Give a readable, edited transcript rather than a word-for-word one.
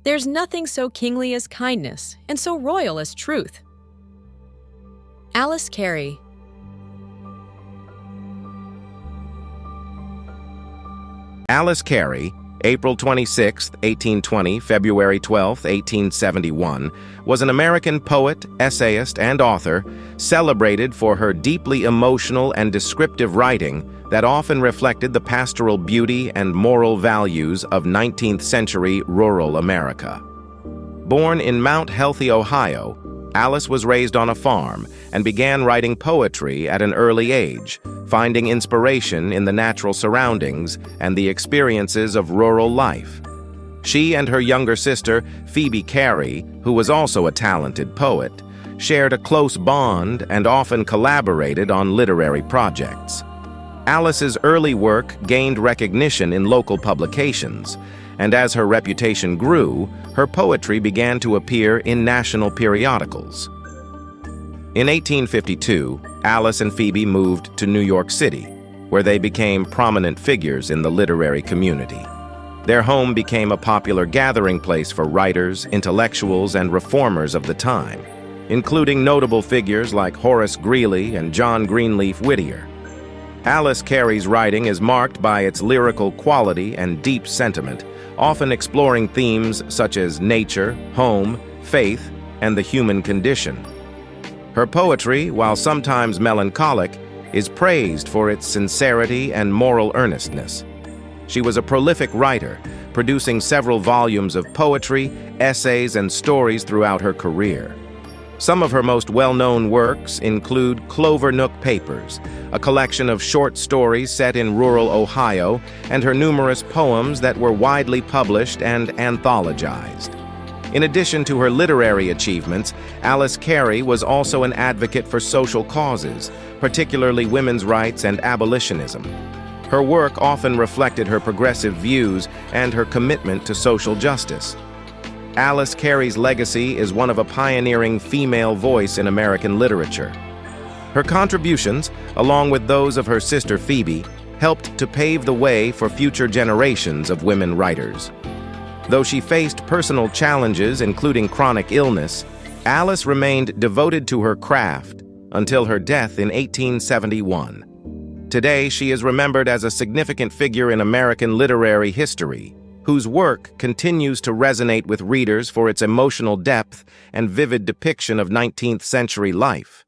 There's nothing so kingly as kindness and so royal as truth. Alice Cary. Alice Cary, April 26, 1820, February 12, 1871, was an American poet, essayist, and author celebrated for her deeply emotional and descriptive writing that often reflected the pastoral beauty and moral values of 19th century rural America. Born in Mount Healthy, Ohio, Alice was raised on a farm and began writing poetry at an early age, finding inspiration in the natural surroundings and the experiences of rural life. She and her younger sister, Phoebe Cary, who was also a talented poet, shared a close bond and often collaborated on literary projects. Alice's early work gained recognition in local publications, and as her reputation grew, her poetry began to appear in national periodicals. In 1852, Alice and Phoebe moved to New York City, where they became prominent figures in the literary community. Their home became a popular gathering place for writers, intellectuals, and reformers of the time, including notable figures like Horace Greeley and John Greenleaf Whittier. Alice Cary's writing is marked by its lyrical quality and deep sentiment, often exploring themes such as nature, home, faith, and the human condition. Her poetry, while sometimes melancholic, is praised for its sincerity and moral earnestness. She was a prolific writer, producing several volumes of poetry, essays, and stories throughout her career. Some of her most well-known works include Clover Nook Papers, a collection of short stories set in rural Ohio, and her numerous poems that were widely published and anthologized. In addition to her literary achievements, Alice Cary was also an advocate for social causes, particularly women's rights and abolitionism. Her work often reflected her progressive views and her commitment to social justice. Alice Cary's legacy is one of a pioneering female voice in American literature. Her contributions, along with those of her sister Phoebe, helped to pave the way for future generations of women writers. Though she faced personal challenges, including chronic illness, Alice remained devoted to her craft until her death in 1871. Today, she is remembered as a significant figure in American literary history, whose work continues to resonate with readers for its emotional depth and vivid depiction of 19th century life.